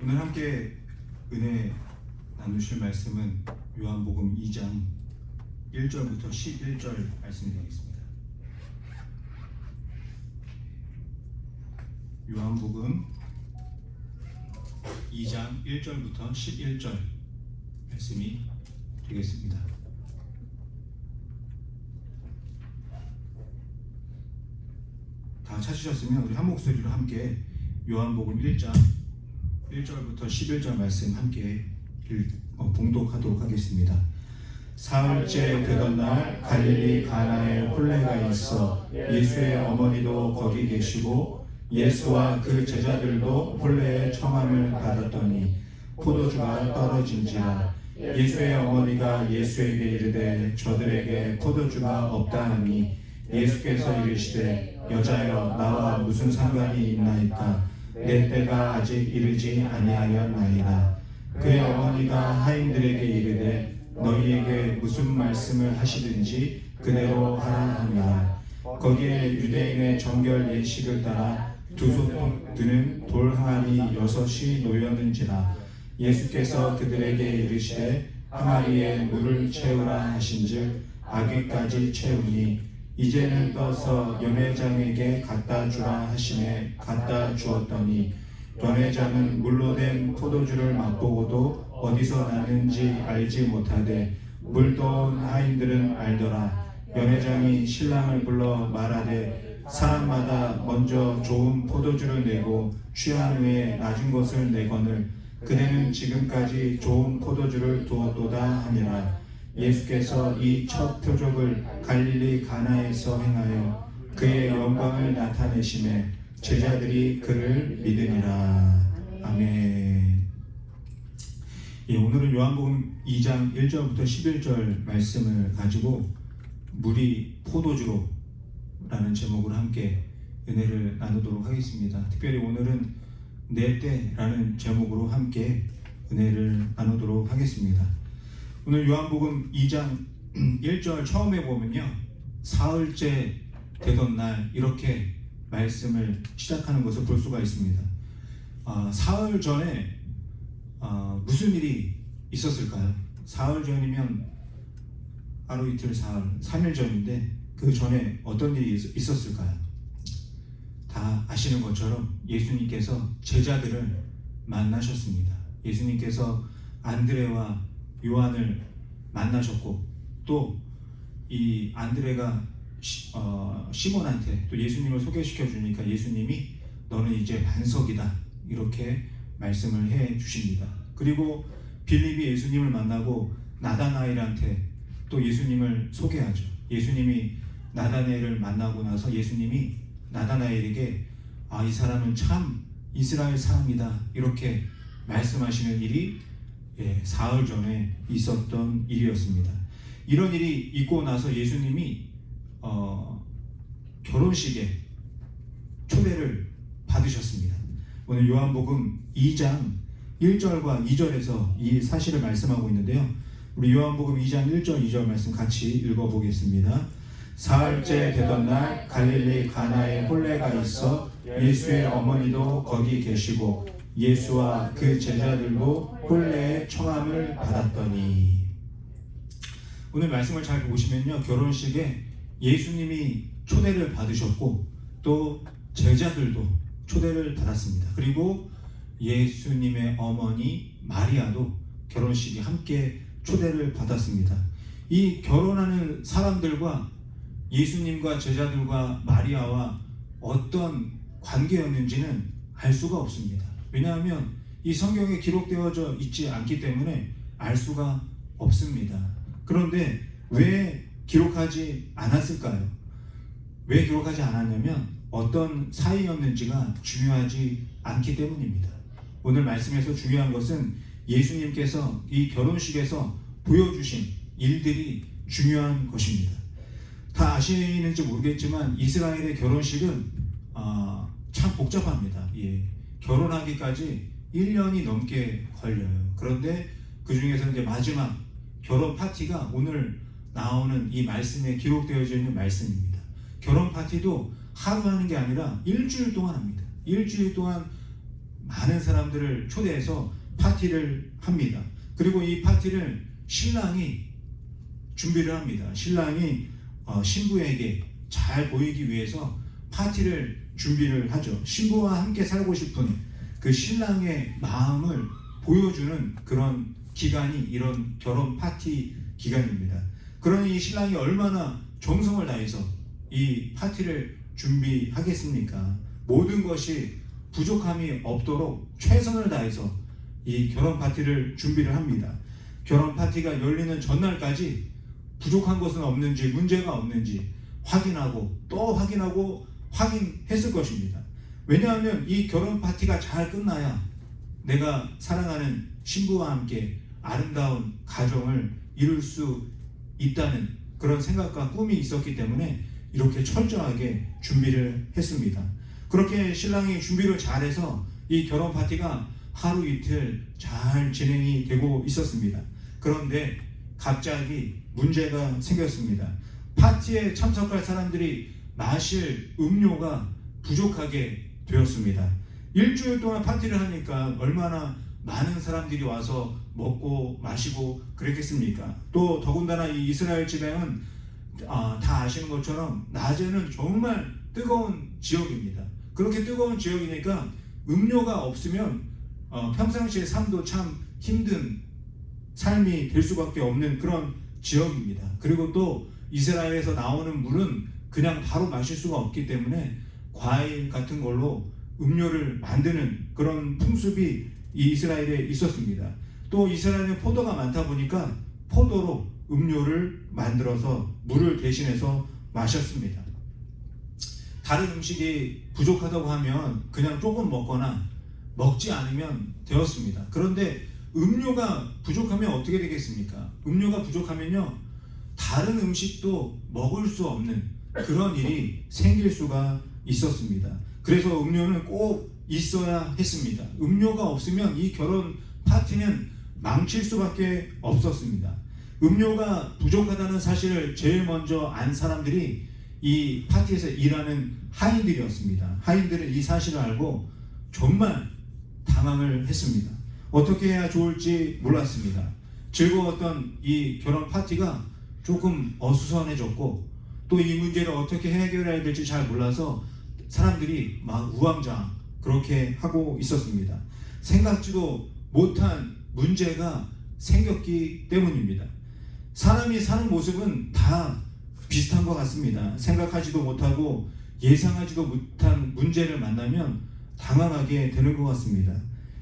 오늘 함께 은혜 나누실 말씀은 요한복음 2장 1절부터 11절 말씀이 되겠습니다. 요한복음 2장 1절부터 11절 말씀이 되겠습니다. 다 찾으셨으면 우리 한 목소리로 함께 요한복음 1장 1절부터 11절 말씀 함께 봉독하도록 하겠습니다. 사흘째 되던 날 갈릴리 가나에 혼례가 있어 예수의 어머니도 거기 계시고 예수와 그 제자들도 혼례의 청함을 받았더니 포도주가 떨어진지라. 예수의 어머니가 예수에게 이르되 저들에게 포도주가 없다 하니 예수께서 이르시되 여자여 나와 무슨 상관이 있나이까 내 때가 아직 이르지 아니하였나이다. 그의 어머니가 하인들에게 이르되 너희에게 무슨 말씀을 하시든지 그대로 하라 하니라. 거기에 유대인의 정결 예식을 따라 두 소통 드는 돌 항아리 6이 놓였는지라. 예수께서 그들에게 이르시되 항아리에 물을 채우라 하신즉 아귀까지 채우니 이제는 떠서 연회장에게 갖다 주라 하시매 갖다 주었더니 연회장은 물로 된 포도주를 맛보고도 어디서 나는지 알지 못하되 물도온 하인들은 알더라. 연회장이 신랑을 불러 말하되 사람마다 먼저 좋은 포도주를 내고 취한 후에 낮은 것을 내거늘 그대는 지금까지 좋은 포도주를 두었도다 하니라. 예수께서 이 첫 표적을 갈릴리 가나에서 행하여 그의 영광을 나타내심에 제자들이 그를 믿으니라. 아멘. 오늘은 요한복음 2장 1절부터 11절 말씀을 가지고 물이 포도주로 라는 제목으로 함께 은혜를 나누도록 하겠습니다. 특별히 오늘은 내 때라는 제목으로 함께 은혜를 나누도록 하겠습니다. 오늘 요한복음 2장 1절 처음에 보면요, 사흘째 되던 날 이렇게 말씀을 시작하는 것을 볼 수가 있습니다. 사흘 전에 무슨 일이 있었을까요? 사흘 전이면 하루 이틀 사흘 3일 전인데 그 전에 어떤 일이 있었을까요? 다 아시는 것처럼 예수님께서 제자들을 만나셨습니다. 예수님께서 안드레와 요한을 만나셨고 또 이 안드레가 시몬한테 또 예수님을 소개시켜 주니까 예수님이 너는 이제 반석이다 이렇게 말씀을 해 주십니다. 그리고 빌립이 예수님을 만나고 나다나엘한테 또 예수님을 소개하죠. 예수님이 나다나엘을 만나고 나서 예수님이 나다나엘에게 이 사람은 참 이스라엘 사람이다 이렇게 말씀하시는 일이 사흘 전에 있었던 일이었습니다. 이런 일이 있고 나서 예수님이 결혼식에 초대를 받으셨습니다. 오늘 요한복음 2장 1절과 2절에서 이 사실을 말씀하고 있는데요. 우리 요한복음 2장 1절 2절 말씀 같이 읽어보겠습니다. 사흘째 되던 날 갈릴리 가나에 혼례가 있어 예수의 어머니도 거기 계시고 예수와 그 제자들도 혼례의 청함을 받았더니. 오늘 말씀을 잘 보시면요, 결혼식에 예수님이 초대를 받으셨고 또 제자들도 초대를 받았습니다. 그리고 예수님의 어머니 마리아도 결혼식에 함께 초대를 받았습니다. 이 결혼하는 사람들과 예수님과 제자들과 마리아와 어떤 관계였는지는 알 수가 없습니다. 왜냐하면 이 성경에 기록되어져 있지 않기 때문에 알 수가 없습니다. 그런데 왜 기록하지 않았을까요? 왜 기록하지 않았냐면 어떤 사이였는지가 중요하지 않기 때문입니다. 오늘 말씀에서 중요한 것은 예수님께서 이 결혼식에서 보여주신 일들이 중요한 것입니다. 다 아시는지 모르겠지만 이스라엘의 결혼식은 참 복잡합니다. 결혼하기까지 1년이 넘게 걸려요. 그런데 그 중에서 이제 마지막 결혼 파티가 오늘 나오는 이 말씀에 기록되어져 있는 말씀입니다. 결혼 파티도 하루 하는 게 아니라 일주일 동안 합니다. 일주일 동안 많은 사람들을 초대해서 파티를 합니다. 그리고 이 파티를 신랑이 준비를 합니다. 신랑이 신부에게 잘 보이기 위해서 파티를 준비를 하죠. 신부와 함께 살고 싶은 그 신랑의 마음을 보여주는 그런 기간이 이런 결혼 파티 기간입니다. 그러니 이 신랑이 얼마나 정성을 다해서 이 파티를 준비하겠습니까? 모든 것이 부족함이 없도록 최선을 다해서 이 결혼 파티를 준비를 합니다. 결혼 파티가 열리는 전날까지 부족한 것은 없는지, 문제가 없는지 확인하고 또 확인하고 확인했을 것입니다. 왜냐하면 이 결혼 파티가 잘 끝나야 내가 사랑하는 신부와 함께 아름다운 가정을 이룰 수 있다는 그런 생각과 꿈이 있었기 때문에 이렇게 철저하게 준비를 했습니다. 그렇게 신랑이 준비를 잘해서 이 결혼 파티가 하루 이틀 잘 진행이 되고 있었습니다. 그런데 갑자기 문제가 생겼습니다. 파티에 참석할 사람들이 마실 음료가 부족하게 되었습니다. 일주일 동안 파티를 하니까 얼마나 많은 사람들이 와서 먹고 마시고 그랬겠습니까? 또 더군다나 이 이스라엘 지방은 다 아시는 것처럼 낮에는 정말 뜨거운 지역입니다. 그렇게 뜨거운 지역이니까 음료가 없으면 평상시의 삶도 참 힘든 삶이 될 수밖에 없는 그런 지역입니다. 그리고 또 이스라엘에서 나오는 물은 그냥 바로 마실 수가 없기 때문에 과일 같은 걸로 음료를 만드는 그런 풍습이 이 이스라엘에 있었습니다. 또 이스라엘에 포도가 많다 보니까 포도로 음료를 만들어서 물을 대신해서 마셨습니다. 다른 음식이 부족하다고 하면 그냥 조금 먹거나 먹지 않으면 되었습니다. 그런데 음료가 부족하면 어떻게 되겠습니까? 음료가 부족하면요, 다른 음식도 먹을 수 없는 그런 일이 생길 수가 있었습니다. 그래서 음료는 꼭 있어야 했습니다. 음료가 없으면 이 결혼 파티는 망칠 수밖에 없었습니다. 음료가 부족하다는 사실을 제일 먼저 안 사람들이 이 파티에서 일하는 하인들이었습니다. 하인들은 이 사실을 알고 정말 당황을 했습니다. 어떻게 해야 좋을지 몰랐습니다. 즐거웠던 이 결혼 파티가 조금 어수선해졌고 또 이 문제를 어떻게 해결해야 될지 잘 몰라서 사람들이 막 우왕좌왕 그렇게 하고 있었습니다. 생각지도 못한 문제가 생겼기 때문입니다. 사람이 사는 모습은 다 비슷한 것 같습니다. 생각하지도 못하고 예상하지도 못한 문제를 만나면 당황하게 되는 것 같습니다.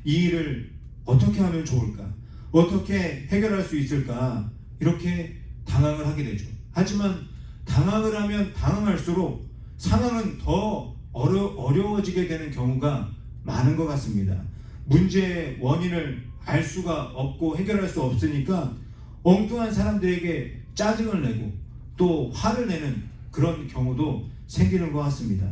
이 일을 어떻게 하면 좋을까? 어떻게 해결할 수 있을까? 이렇게 당황을 하게 되죠. 하지만 당황을 하면 당황할수록 상황은 더 어려워지게 되는 경우가 많은 것 같습니다. 문제의 원인을 알 수가 없고 해결할 수 없으니까 엉뚱한 사람들에게 짜증을 내고 또 화를 내는 그런 경우도 생기는 것 같습니다.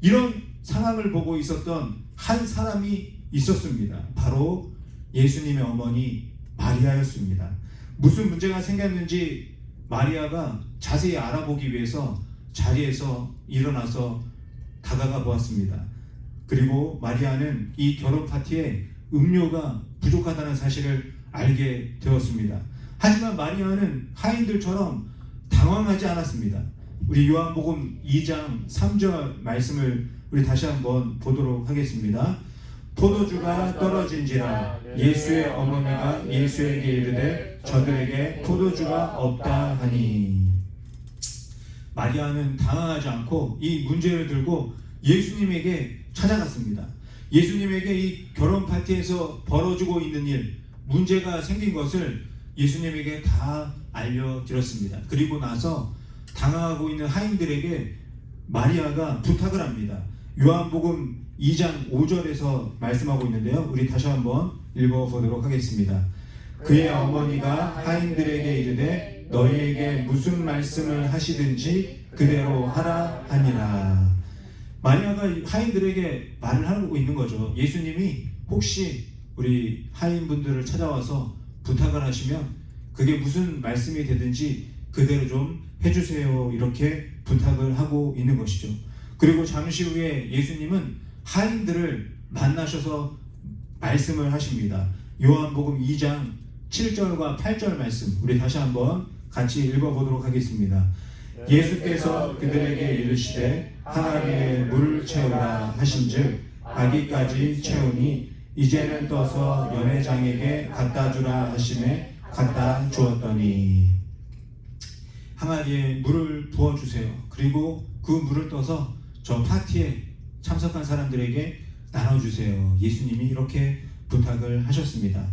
이런 상황을 보고 있었던 한 사람이 있었습니다. 바로 예수님의 어머니 마리아였습니다. 무슨 문제가 생겼는지 마리아가 자세히 알아보기 위해서 자리에서 일어나서 다가가 보았습니다. 그리고 마리아는 이 결혼 파티에 음료가 부족하다는 사실을 알게 되었습니다. 하지만 마리아는 하인들처럼 당황하지 않았습니다. 우리 요한복음 2장 3절 말씀을 우리 다시 한번 보도록 하겠습니다. 포도주가 떨어진지라 예수의 어머니가 예수에게 이르되 저들에게 포도주가 없다 하니. 마리아는 당황하지 않고 이 문제를 들고 예수님에게 찾아갔습니다. 예수님에게 이 결혼 파티에서 벌어지고 있는 일, 문제가 생긴 것을 예수님에게 다 알려드렸습니다. 그리고 나서 당황하고 있는 하인들에게 마리아가 부탁을 합니다. 요한복음 2장 5절에서 말씀하고 있는데요. 우리 다시 한번 읽어보도록 하겠습니다. 그의 어머니가 하인들에게 이르되 너희에게 무슨 말씀을 하시든지 그대로 하라 하니라. 마리아가 하인들에게 말을 하고 있는 거죠. 예수님이 혹시 우리 하인분들을 찾아와서 부탁을 하시면 그게 무슨 말씀이 되든지 그대로 좀 해주세요, 이렇게 부탁을 하고 있는 것이죠. 그리고 잠시 후에 예수님은 하인들을 만나셔서 말씀을 하십니다. 요한복음 2장 7절과 8절 말씀 우리 다시 한번 같이 읽어보도록 하겠습니다. 예수께서 그들에게 이르시되 항아리에 물을 채우라 하신즉 아기까지 채우니 이제는 떠서 연회장에게 갖다 주라 하심에 갖다 주었더니 항아리에 물을 부어주세요. 그리고 그 물을 떠서 저 파티에 참석한 사람들에게 나눠주세요. 예수님이 이렇게 부탁을 하셨습니다.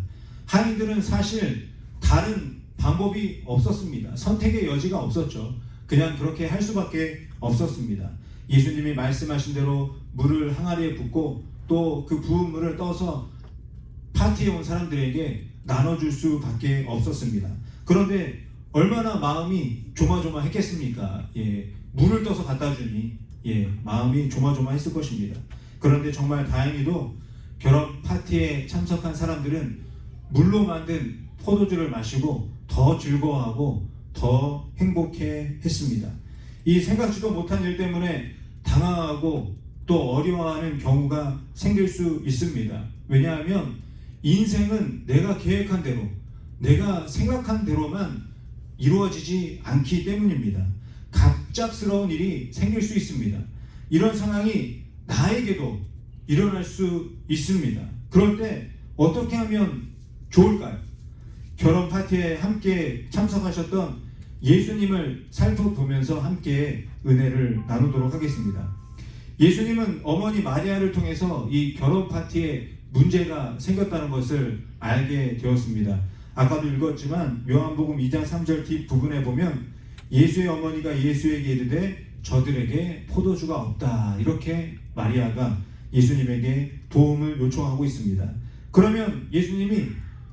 하인들은 사실 다른 방법이 없었습니다. 선택의 여지가 없었죠. 그냥 그렇게 할 수밖에 없었습니다. 예수님이 말씀하신 대로 물을 항아리에 붓고 또 그 부은 물을 떠서 파티에 온 사람들에게 나눠줄 수밖에 없었습니다. 그런데 얼마나 마음이 조마조마했겠습니까? 물을 떠서 갖다 주니 마음이 조마조마했을 것입니다. 그런데 정말 다행히도 결혼 파티에 참석한 사람들은 물로 만든 포도주를 마시고 더 즐거워하고 더 행복해 했습니다. 이 생각지도 못한 일 때문에 당황하고 또 어려워하는 경우가 생길 수 있습니다. 왜냐하면 인생은 내가 계획한 대로, 내가 생각한 대로만 이루어지지 않기 때문입니다. 갑작스러운 일이 생길 수 있습니다. 이런 상황이 나에게도 일어날 수 있습니다. 그럴 때 어떻게 하면 좋을까요? 결혼 파티에 함께 참석하셨던 예수님을 살펴보면서 함께 은혜를 나누도록 하겠습니다. 예수님은 어머니 마리아를 통해서 이 결혼 파티에 문제가 생겼다는 것을 알게 되었습니다. 아까도 읽었지만 요한복음 2장 3절 뒷부분에 보면 예수의 어머니가 예수에게 이르되 저들에게 포도주가 없다. 이렇게 마리아가 예수님에게 도움을 요청하고 있습니다. 그러면 예수님이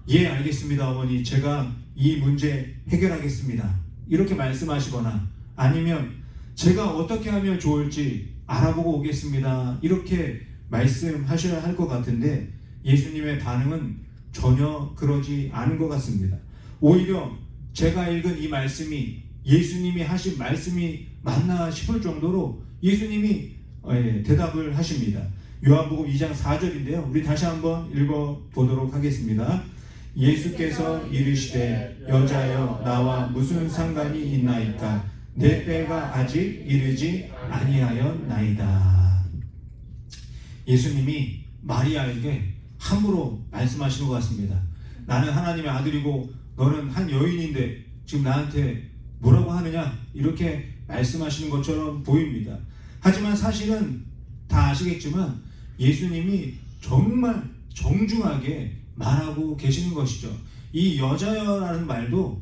알겠습니다 어머니, 제가 이 문제 해결하겠습니다 이렇게 말씀하시거나 아니면 제가 어떻게 하면 좋을지 알아보고 오겠습니다 이렇게 말씀하셔야 할 것 같은데 예수님의 반응은 전혀 그러지 않은 것 같습니다. 오히려 제가 읽은 이 말씀이 예수님이 하신 말씀이 맞나 싶을 정도로 예수님이 대답을 하십니다. 요한복음 2장 4절인데요. 우리 다시 한번 읽어보도록 하겠습니다. 예수께서 이르시되 여자여 나와 무슨 상관이 있나이까 내 때가 아직 이르지 아니하였나이다. 예수님이 마리아에게 함부로 말씀하시는 것 같습니다. 나는 하나님의 아들이고 너는 한 여인인데 지금 나한테 뭐라고 하느냐 이렇게 말씀하시는 것처럼 보입니다. 하지만 사실은 다 아시겠지만 예수님이 정말 정중하게 말하고 계시는 것이죠. 이 여자여라는 말도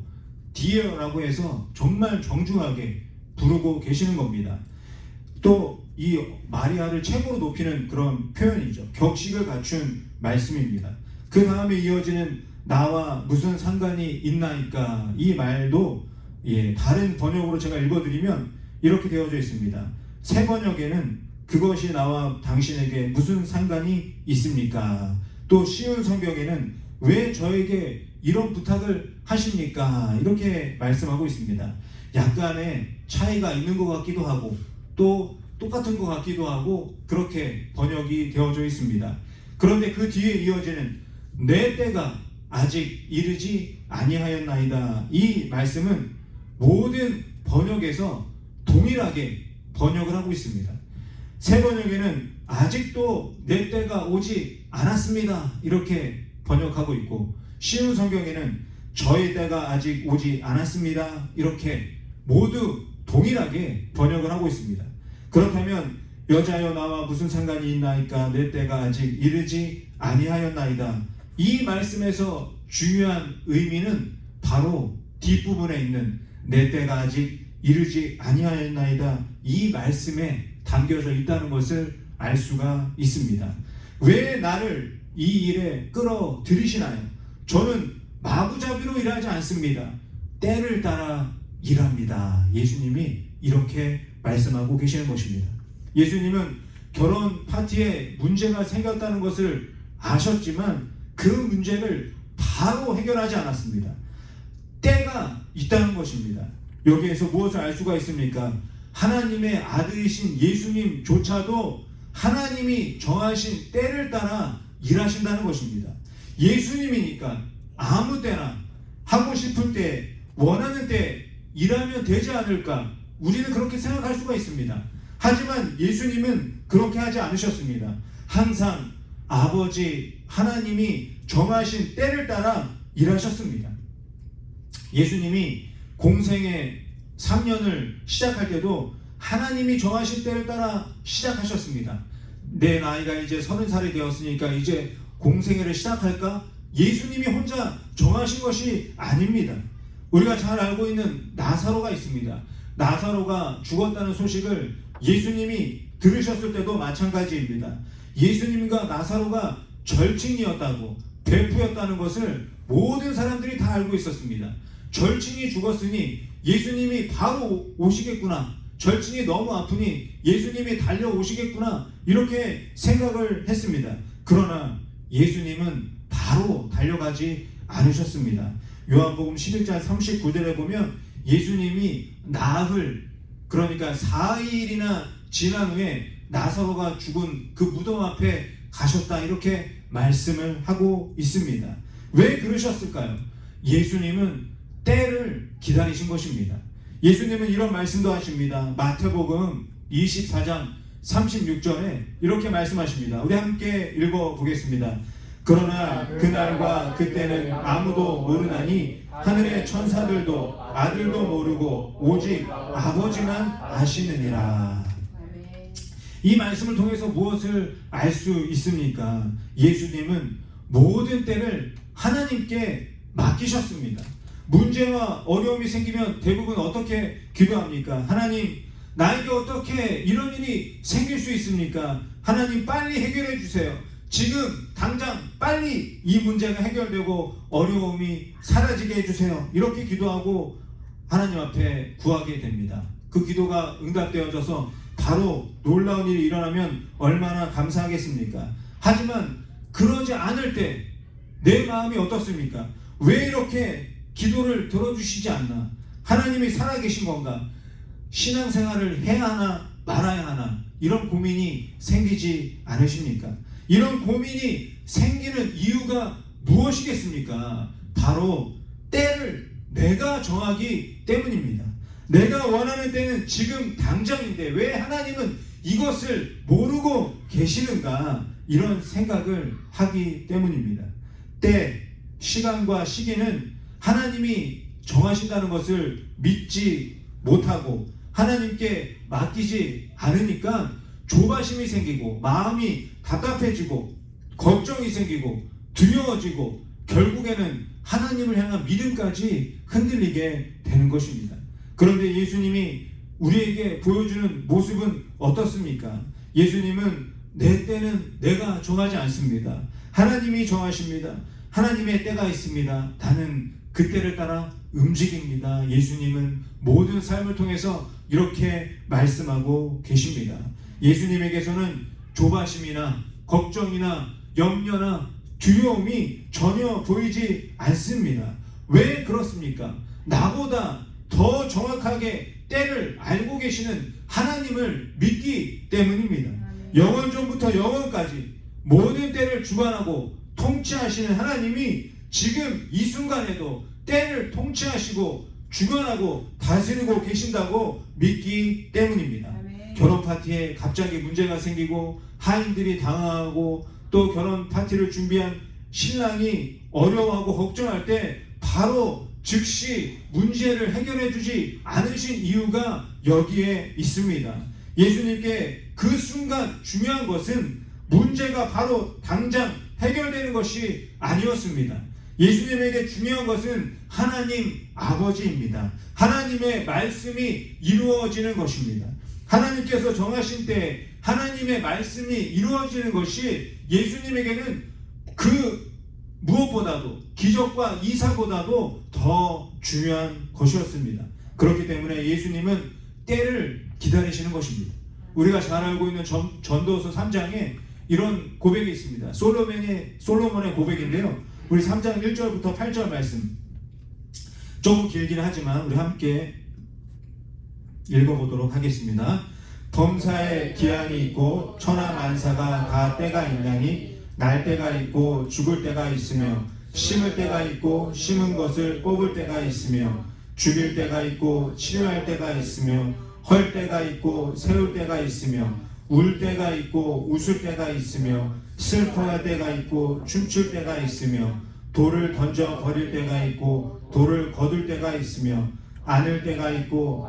디어라고 해서 정말 정중하게 부르고 계시는 겁니다. 또 이 마리아를 최고로 높이는 그런 표현이죠. 격식을 갖춘 말씀입니다. 그 다음에 이어지는 나와 무슨 상관이 있나이까 이 말도 다른 번역으로 제가 읽어드리면 이렇게 되어져 있습니다. 새 번역에는 그것이 나와 당신에게 무슨 상관이 있습니까? 또 쉬운 성경에는 왜 저에게 이런 부탁을 하십니까? 이렇게 말씀하고 있습니다. 약간의 차이가 있는 것 같기도 하고 또 똑같은 것 같기도 하고 그렇게 번역이 되어져 있습니다. 그런데 그 뒤에 이어지는 내 때가 아직 이르지 아니하였나이다. 이 말씀은 모든 번역에서 동일하게 번역을 하고 있습니다. 새 번역에는 아직도 내 때가 오지 않았습니다. 이렇게 번역하고 있고 쉬운 성경에는 저의 때가 아직 오지 않았습니다. 이렇게 모두 동일하게 번역을 하고 있습니다. 그렇다면 여자여 나와 무슨 상관이 있나이까 내 때가 아직 이르지 아니하였나이다. 이 말씀에서 중요한 의미는 바로 뒷부분에 있는 내 때가 아직 이르지 아니하였나이다. 이 말씀에 담겨져 있다는 것을 알 수가 있습니다. 왜 나를 이 일에 끌어들이시나요? 저는 마구잡이로 일하지 않습니다. 때를 따라 일합니다. 예수님이 이렇게 말씀하고 계시는 것입니다. 예수님은 결혼 파티에 문제가 생겼다는 것을 아셨지만 그 문제를 바로 해결하지 않았습니다. 때가 있다는 것입니다. 여기에서 무엇을 알 수가 있습니까? 하나님의 아들이신 예수님조차도 하나님이 정하신 때를 따라 일하신다는 것입니다. 예수님이니까 아무 때나 하고 싶을 때 원하는 때 일하면 되지 않을까, 우리는 그렇게 생각할 수가 있습니다. 하지만 예수님은 그렇게 하지 않으셨습니다. 항상 아버지 하나님이 정하신 때를 따라 일하셨습니다. 예수님이 공생의 3년을 시작할 때도 하나님이 정하신 때를 따라 시작하셨습니다. 내 나이가 이제 30살이 되었으니까 이제 공생애를 시작할까? 예수님이 혼자 정하신 것이 아닙니다. 우리가 잘 알고 있는 나사로가 있습니다. 나사로가 죽었다는 소식을 예수님이 들으셨을 때도 마찬가지입니다. 예수님과 나사로가 절친이었다고, 베프였다는 것을 모든 사람들이 다 알고 있었습니다. 절친이 죽었으니 예수님이 바로 오시겠구나, 절친이 너무 아프니 예수님이 달려오시겠구나, 이렇게 생각을 했습니다. 그러나 예수님은 바로 달려가지 않으셨습니다. 요한복음 11장 39절에 보면 예수님이 나흘, 그러니까 4일이나 지난 후에 나사로가 죽은 그 무덤 앞에 가셨다, 이렇게 말씀을 하고 있습니다. 왜 그러셨을까요? 예수님은 때를 기다리신 것입니다. 예수님은 이런 말씀도 하십니다. 마태복음 24장 36절에 이렇게 말씀하십니다. 우리 함께 읽어보겠습니다. 그러나 그날과 그때는 아무도 모르나니 하늘의 천사들도 아들도 모르고 오직 아버지만 아시느니라. 이 말씀을 통해서 무엇을 알 수 있습니까? 예수님은 모든 때를 하나님께 맡기셨습니다. 문제와 어려움이 생기면 대부분 어떻게 기도합니까? 하나님, 나에게 어떻게 이런 일이 생길 수 있습니까? 하나님, 빨리 해결해 주세요. 지금 당장 빨리 이 문제가 해결되고 어려움이 사라지게 해주세요. 이렇게 기도하고 하나님 앞에 구하게 됩니다. 그 기도가 응답되어져서 바로 놀라운 일이 일어나면 얼마나 감사하겠습니까? 하지만 그러지 않을 때 내 마음이 어떻습니까? 왜 이렇게 기도를 들어주시지 않나? 하나님이 살아계신 건가? 신앙생활을 해야 하나 말아야 하나? 이런 고민이 생기지 않으십니까? 이런 고민이 생기는 이유가 무엇이겠습니까? 바로 때를 내가 정하기 때문입니다. 내가 원하는 때는 지금 당장인데 왜 하나님은 이것을 모르고 계시는가? 이런 생각을 하기 때문입니다. 때, 시간과 시기는 하나님이 정하신다는 것을 믿지 못하고 하나님께 맡기지 않으니까 조바심이 생기고 마음이 답답해지고 걱정이 생기고 두려워지고 결국에는 하나님을 향한 믿음까지 흔들리게 되는 것입니다. 그런데 예수님이 우리에게 보여주는 모습은 어떻습니까? 예수님은 내 때는 내가 정하지 않습니다. 하나님이 정하십니다. 하나님의 때가 있습니다. 나는 그 때를 따라 움직입니다. 예수님은 모든 삶을 통해서 이렇게 말씀하고 계십니다. 예수님에게서는 조바심이나 걱정이나 염려나 두려움이 전혀 보이지 않습니다. 왜 그렇습니까? 나보다 더 정확하게 때를 알고 계시는 하나님을 믿기 때문입니다. 영원 전부터 영원까지 모든 때를 주관하고 통치하시는 하나님이 지금 이 순간에도 때를 통치하시고 주관하고 다스리고 계신다고 믿기 때문입니다. 결혼 파티에 갑자기 문제가 생기고 하인들이 당황하고 또 결혼 파티를 준비한 신랑이 어려워하고 걱정할 때 바로 즉시 문제를 해결해 주지 않으신 이유가 여기에 있습니다. 예수님께 그 순간 중요한 것은 문제가 바로 당장 해결되는 것이 아니었습니다. 예수님에게 중요한 것은 하나님 아버지입니다. 하나님의 말씀이 이루어지는 것입니다. 하나님께서 정하신 때 하나님의 말씀이 이루어지는 것이 예수님에게는 그 무엇보다도 기적과 이사보다도 더 중요한 것이었습니다. 그렇기 때문에 예수님은 때를 기다리시는 것입니다. 우리가 잘 알고 있는 전도서 3장에 이런 고백이 있습니다. 솔로몬의 고백인데요. 우리 3장 1절부터 8절 말씀 조금 길긴 하지만 우리 함께 읽어보도록 하겠습니다. 범사에 기한이 있고 천하 만사가 다 때가 있나니 날 때가 있고 죽을 때가 있으며 심을 때가 있고 심은 것을 뽑을 때가 있으며 죽일 때가 있고 치료할 때가 있으며 헐 때가 있고 세울 때가 있으며 울 때가 있고 웃을 때가 있으며 슬퍼할 때가 있고 춤출 때가 있으며 돌을 던져 버릴 때가 있고 돌을 거둘 때가 있으며 안을 때가 있고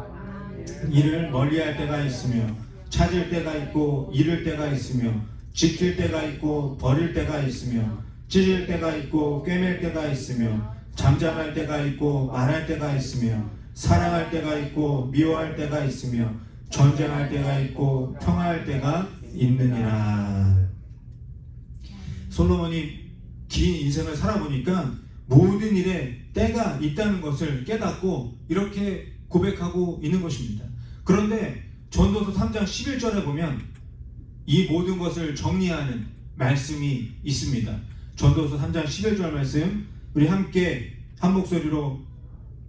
이를 멀리할 때가 있으며 찾을 때가 있고 잃을 때가 있으며 지킬 때가 있고 버릴 때가 있으며 찢을 때가 있고 꿰맬 때가 있으며 잠잠할 때가 있고 말할 때가 있으며 사랑할 때가 있고 미워할 때가 있으며 전쟁할 때가 있고 평화할 때가 있느니라. 솔로몬이 긴 인생을 살아보니까 모든 일에 때가 있다는 것을 깨닫고 이렇게 고백하고 있는 것입니다. 그런데 전도서 3장 11절에 보면 이 모든 것을 정리하는 말씀이 있습니다. 전도서 3장 11절 말씀 우리 함께 한 목소리로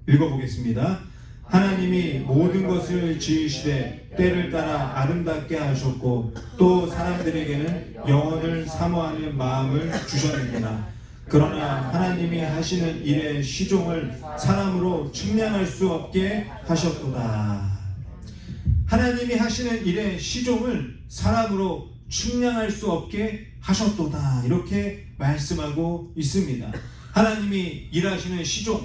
읽어보겠습니다. 하나님이 모든 것을 지으시되 때를 따라 아름답게 하셨고 또 사람들에게는 영원을 사모하는 마음을 주셨느니라. 그러나 하나님이 하시는 일의 시종을 사람으로 측량할 수 없게 하셨도다. 하나님이 하시는 일의 시종을 사람으로 측량할 수 없게 하셨도다. 이렇게 말씀하고 있습니다. 하나님이 일하시는 시종,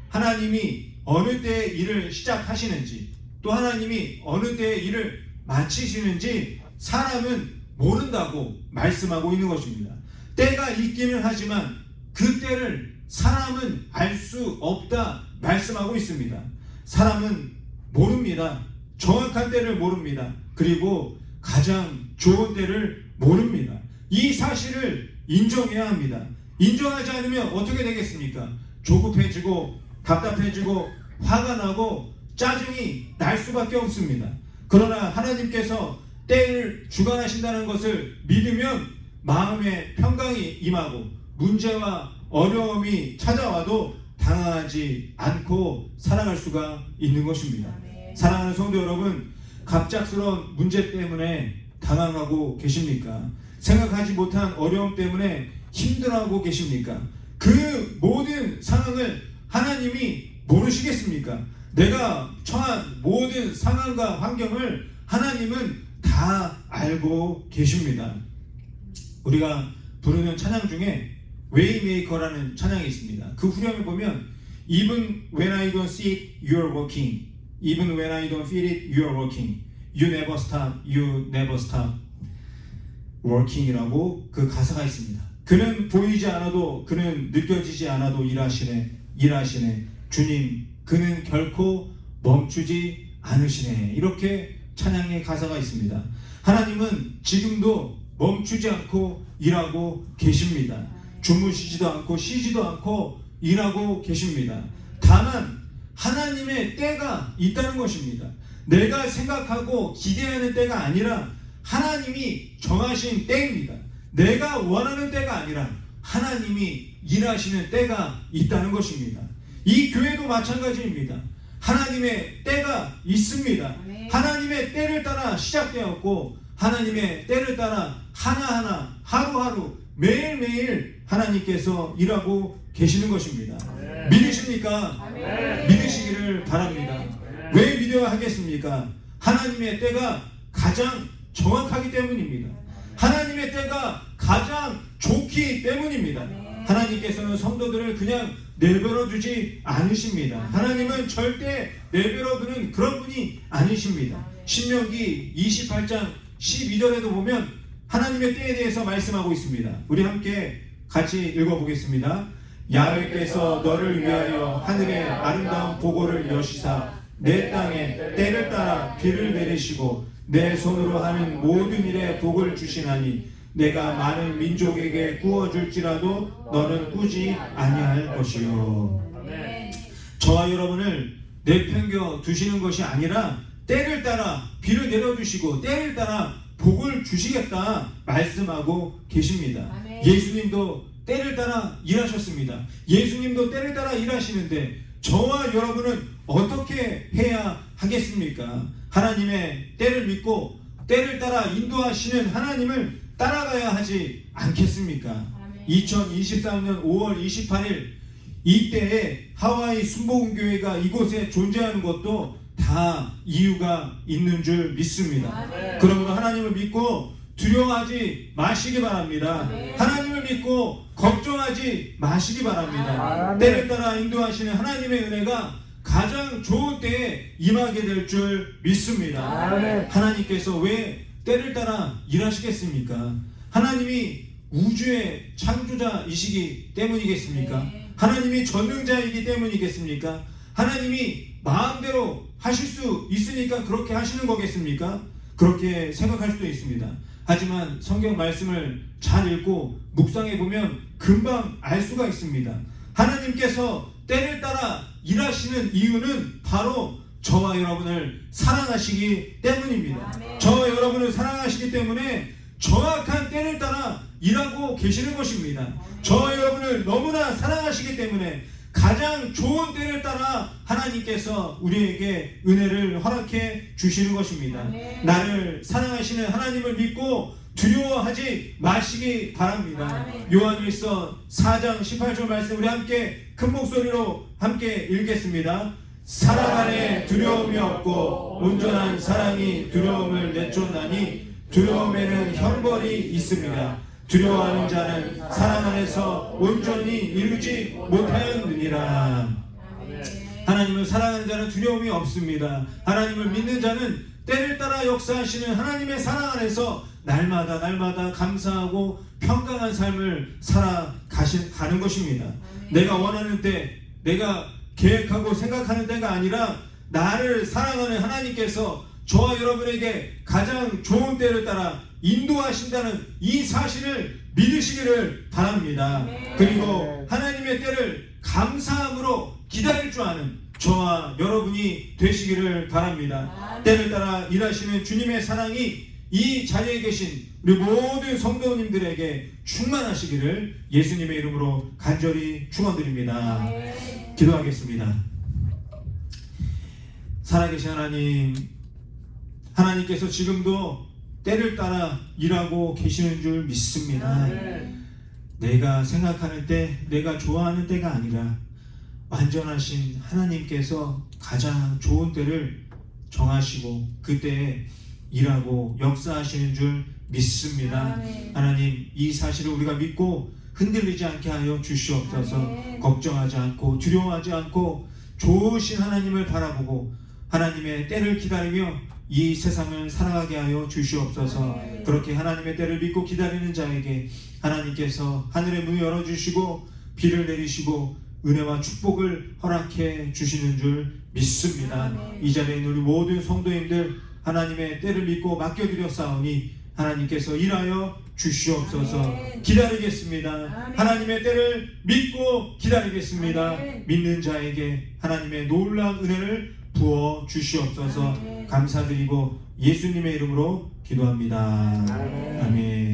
하나님이 어느 때에 일을 시작하시는지 또 하나님이 어느 때에 일을 마치시는지 사람은 모른다고 말씀하고 있는 것입니다. 때가 있기는 하지만 그 때를 사람은 알 수 없다 말씀하고 있습니다. 사람은 모릅니다. 정확한 때를 모릅니다. 그리고 가장 좋은 때를 모릅니다. 이 사실을 인정해야 합니다. 인정하지 않으면 어떻게 되겠습니까? 조급해지고 답답해지고 화가 나고 짜증이 날 수밖에 없습니다. 그러나 하나님께서 때를 주관하신다는 것을 믿으면 마음에 평강이 임하고 문제와 어려움이 찾아와도 당황하지 않고 살아갈 수가 있는 것입니다. 사랑하는 성도 여러분, 갑작스러운 문제 때문에 당황하고 계십니까? 생각하지 못한 어려움 때문에 힘들어하고 계십니까? 그 모든 상황을 하나님이 모르시겠습니까? 내가 처한 모든 상황과 환경을 하나님은 다 알고 계십니다. 우리가 부르는 찬양 중에 웨이메이커라는 찬양이 있습니다. 그 후렴에 보면 Even when I don't see it, you are working. Even when I don't feel it, you are working. You never stop, you never stop working이라고 그 가사가 있습니다. 그는 보이지 않아도 그는 느껴지지 않아도 일하시네. 주님, 그는 결코 멈추지 않으시네. 이렇게 찬양의 가사가 있습니다. 하나님은 지금도 멈추지 않고 일하고 계십니다. 주무시지도 않고 쉬지도 않고 일하고 계십니다. 다만 하나님의 때가 있다는 것입니다. 내가 생각하고 기대하는 때가 아니라 하나님이 정하신 때입니다. 내가 원하는 때가 아니라 하나님이 일하시는 때가 있다는 것입니다. 이 교회도 마찬가지입니다. 하나님의 때가 있습니다. 하나님의 때를 따라 시작되었고 하나님의 때를 따라 하나하나 하루하루 매일매일 하나님께서 일하고 계시는 것입니다. 믿으십니까? 믿으시기를 바랍니다. 왜 믿어야 하겠습니까? 하나님의 때가 가장 정확하기 때문입니다. 하나님의 때가 가장 좋기 때문입니다. 하나님께서는 성도들을 그냥 내버려 두지 않으십니다. 하나님은 절대 내버려 두는 그런 분이 아니십니다. 신명기 28장 12절에도 보면 하나님의 때에 대해서 말씀하고 있습니다. 우리 함께 같이 읽어보겠습니다. 야훼께서 너를 위하여 하늘의 아름다운 보고를 여시사 내 땅에 때를 따라 비를 내리시고 내 손으로 하는 모든 일에 복을 주시나니 내가 많은 민족에게 구워줄지라도 너는 꾸지 아니할 것이요. 저와 여러분을 내팽겨 두시는 것이 아니라 때를 따라 비를 내려주시고 때를 따라 복을 주시겠다 말씀하고 계십니다. 예수님도 때를 따라 일하셨습니다. 예수님도 때를 따라 일하시는데 저와 여러분은 어떻게 해야 하겠습니까? 하나님의 때를 믿고 때를 따라 인도하시는 하나님을 따라가야 하지 않겠습니까? 2023년 5월 28일 이때에 하와이 순복음교회가 이곳에 존재하는 것도 다 이유가 있는 줄 믿습니다. 그러므로 하나님을 믿고 두려워하지 마시기 바랍니다. 하나님을 믿고 걱정하지 마시기 바랍니다. 때를 따라 인도하시는 하나님의 은혜가 가장 좋은 때에 임하게 될 줄 믿습니다. 하나님께서 왜 때를 따라 일하시겠습니까? 하나님이 우주의 창조자이시기 때문이겠습니까? 하나님이 전능자이기 때문이겠습니까? 하나님이 마음대로 하실 수 있으니까 그렇게 하시는 거겠습니까? 그렇게 생각할 수도 있습니다. 하지만 성경 말씀을 잘 읽고 묵상해 보면 금방 알 수가 있습니다. 하나님께서 때를 따라 일하시는 이유는 바로 저와 여러분을 사랑하시기 때문입니다. 저와 여러분을 사랑하시기 때문에 정확한 때를 따라 일하고 계시는 것입니다. 저와 여러분을 너무나 사랑하시기 때문에 가장 좋은 때를 따라 하나님께서 우리에게 은혜를 허락해 주시는 것입니다. 나를 사랑하시는 하나님을 믿고 두려워하지 마시기 바랍니다. 요한일서 4장 18절 말씀 우리 함께 큰 목소리로 함께 읽겠습니다. 사랑 안에 두려움이 없고 온전한 사랑이 두려움을 내쫓나니 두려움에는 형벌이 있습니다. 두려워하는 자는 사랑 안에서 온전히 이루지 못하였느니라. 하나님을 사랑하는 자는 두려움이 없습니다. 하나님을 믿는 자는 때를 따라 역사하시는 하나님의 사랑 안에서 날마다 감사하고 평강한 삶을 살아가는 것입니다. 내가 원하는 때, 내가 계획하고 생각하는 때가 아니라 나를 사랑하는 하나님께서 저와 여러분에게 가장 좋은 때를 따라 인도하신다는 이 사실을 믿으시기를 바랍니다. 그리고 하나님의 때를 감사함으로 기다릴 줄 아는 저와 여러분이 되시기를 바랍니다. 때를 따라 일하시는 주님의 사랑이 이 자리에 계신 우리 모든 성도님들에게 충만하시기를 예수님의 이름으로 간절히 축원드립니다. 기도하겠습니다. 살아계신 하나님, 하나님께서 지금도 때를 따라 일하고 계시는 줄 믿습니다. 내가 생각하는 때, 내가 좋아하는 때가 아니라 완전하신 하나님께서 가장 좋은 때를 정하시고 그때에 일하고 역사하시는 줄 믿습니다. 하나님, 이 사실을 우리가 믿고 흔들리지 않게 하여 주시옵소서. 걱정하지 않고 두려워하지 않고 좋으신 하나님을 바라보고 하나님의 때를 기다리며 이 세상을 살아가게 하여 주시옵소서. 그렇게 하나님의 때를 믿고 기다리는 자에게 하나님께서 하늘의 문을 열어주시고 비를 내리시고 은혜와 축복을 허락해 주시는 줄 믿습니다. 이 자리에 있는 우리 모든 성도님들 하나님의 때를 믿고 맡겨드렸사오니 하나님께서 일하여 주시옵소서. 기다리겠습니다. 하나님의 때를 믿고 기다리겠습니다. 믿는 자에게 하나님의 놀라운 은혜를 부어 주시옵소서. 감사드리고 예수님의 이름으로 기도합니다. 아멘.